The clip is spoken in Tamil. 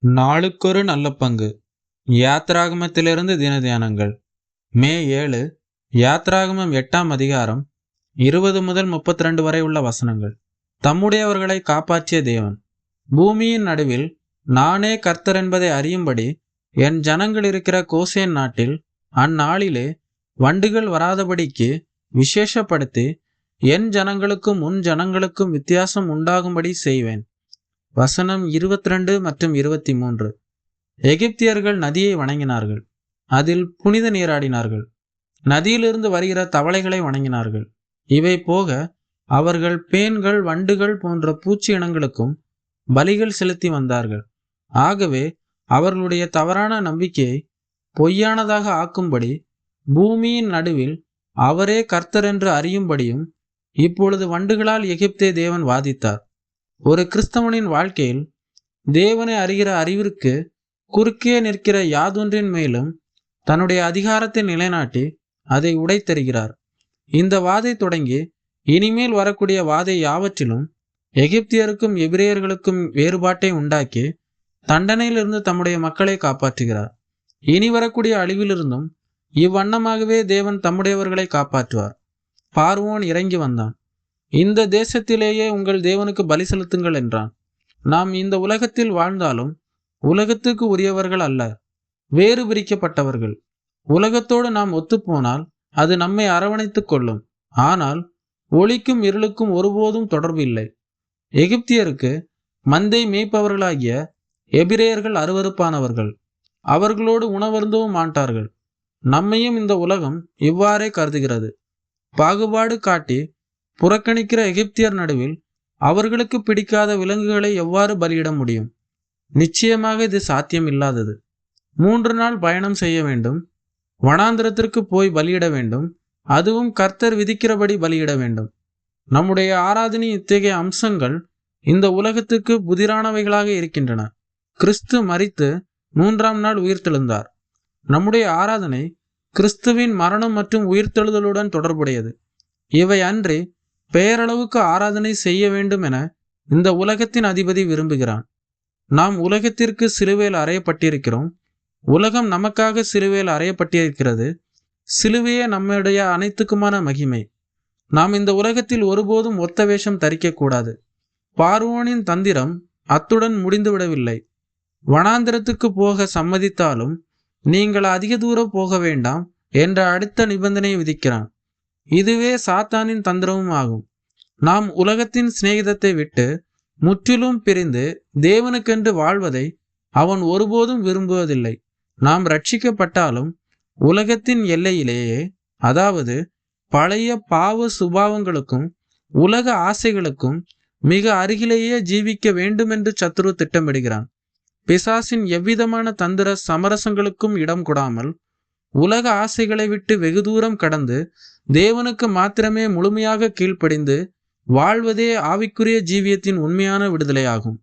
நாளுக்கொரு நல்ல பங்கு. யாத்ராகமத்திலிருந்து தின தியானங்கள். மே 7. யாத்ராகமம் 8ஆம் அதிகாரம் 20 முதல் 32 வரை உள்ள வசனங்கள். தம்முடையவர்களை காப்பாற்றிய தேவன். பூமியின் நடுவில் நானே கர்த்தர் என்பதை அறியும்படி என் ஜனங்கள் இருக்கிற கோசேன் நாட்டில் அந்நாளிலே வண்டுகள் வராதபடிக்கு விசேஷப்படுத்தி என் ஜனங்களுக்கும் உன் ஜனங்களுக்கும் வித்தியாசம் உண்டாகும்படி செய்வேன். வசனம் 22 மற்றும் 23. எகிப்தியர்கள் நதியை வணங்கினார்கள், அதில் புனித நீராடினார்கள். நதியிலிருந்து வருகிற தவளைகளை வணங்கினார்கள். இவை போக அவர்கள் பேன்கள், வண்டுகள் போன்ற பூச்சி இனங்களுக்கும் பலிகள் செலுத்தி வந்தார்கள். ஆகவே அவர்களுடைய தவறான நம்பிக்கையை பொய்யானதாக ஆக்கும்படி பூமியின் நடுவில் அவரே கர்த்தர் என்று அறியும்படியும் இப்பொழுது வண்டுகளால் எகிப்தே தேவன் வாதித்தார். ஒரு கிறிஸ்தவனின் வாழ்க்கையில் தேவனை அறிகிற அறிவிற்கு குறுக்கே நிற்கிற யாதொன்றின் மேலும் தன்னுடைய அதிகாரத்தை நிலைநாட்டி அதை உடைத்தருகிறார். இந்த வாதை தொடங்கி இனிமேல் வரக்கூடிய வாதை யாவற்றிலும் எகிப்தியருக்கும் எபிரேயர்களுக்கும் வேறுபாட்டை உண்டாக்கி தண்டனையிலிருந்து தம்முடைய மக்களை காப்பாற்றுகிறார். இனி வரக்கூடிய அழிவிலிருந்தும் இவ்வண்ணமாகவே தேவன் தம்முடையவர்களை காப்பாற்றுவார். பார்வோன் இறங்கி வந்தான். இந்த தேசத்திலேயே உங்கள் தேவனுக்கு பலி செலுத்துங்கள் என்றான். நாம் இந்த உலகத்தில் வாழ்ந்தாலும் உலகத்துக்கு உரியவர்கள் அல்ல, வேறு பிரிக்கப்பட்டவர்கள். உலகத்தோடு நாம் ஒத்துப்போனால் அது நம்மை அரவணைத்துக் கொள்ளும். ஆனால் ஒளிக்கும் இருளுக்கும் ஒருபோதும் தொடர்பு இல்லை. எகிப்தியருக்கு மந்தை மேய்ப்பவர்களாகிய எபிரேயர்கள் அருவருப்பானவர்கள். அவர்களோடு உணவருந்தவும் மாட்டார்கள். நம்மையும் இந்த உலகம் இவ்வாறே கருதுகிறது. பாகுபாடு காட்டி புறக்கணிக்கிற எகிப்தியர் நடுவில் அவர்களுக்கு பிடிக்காத விலங்குகளை எவ்வாறு பலியிட முடியும்? நிச்சயமாக இது சாத்தியம் இல்லாதது. 3 நாள் பயணம் செய்ய வேண்டும். வனாந்திரத்திற்கு போய் பலியிட வேண்டும். அதுவும் கர்த்தர் விதிக்கிறபடி பலியிட வேண்டும். நம்முடைய ஆராதனை இத்தகைய அம்சங்கள் இந்த உலகத்துக்கு புதிரானவைகளாக இருக்கின்றன. கிறிஸ்து மரித்து 3ஆம் நாள் உயிர்த்தெழுந்தார். நம்முடைய ஆராதனை கிறிஸ்துவின் மரணம் மற்றும் உயிர்த்தெழுதலுடன் தொடர்புடையது. இவை அன்றி பெயரளவுக்கு ஆராதனை செய்ய வேண்டும் என இந்த உலகத்தின் அதிபதி விரும்புகிறான். நாம் உலகத்திற்கு சிலுவையில் அறையப்பட்டிருக்கிறோம். உலகம் நமக்காக சிலுவையில் அறையப்பட்டிருக்கிறது. சிலுவையே நம்முடைய அனைத்துக்குமான மகிமை. நாம் இந்த உலகத்தில் ஒருபோதும் ஒத்த வேஷம் தரிக்கக்கூடாது. பார்வோனின் தந்திரம் அத்துடன் முடிந்துவிடவில்லை. வனாந்திரத்துக்கு போக சம்மதித்தாலும் நீங்கள் அதிக தூரம் போக வேண்டாம் என்ற அடுத்த நிபந்தனையை விதிக்கிறான். இதுவே சாத்தானின் தந்திரமும் ஆகும். நாம் உலகத்தின் சிநேகிதத்தை விட்டு முற்றிலும் பிரிந்து தேவனுக்கென்று வாழ்வதை அவன் ஒருபோதும் விரும்புவதில்லை. நாம் ரட்சிக்கப்பட்டாலும் உலகத்தின் எல்லையிலேயே, அதாவது பழைய பாவ சுபாவங்களுக்கும் உலக ஆசைகளுக்கும் மிக அருகிலேயே ஜீவிக்க வேண்டுமென்று சத்துரு திட்டமிடுகிறான். பிசாசின் எவ்விதமான தந்திர சமரசங்களுக்கும் இடம் கொடாமல் உலக ஆசைகளை விட்டு வெகு தூரம் கடந்து தேவனுக்கு மாத்திரமே முழுமையாக கீழ்ப்படிந்து வாழ்வதே ஆவிக்குரிய ஜீவியத்தின் உண்மையான விடுதலையாகும்.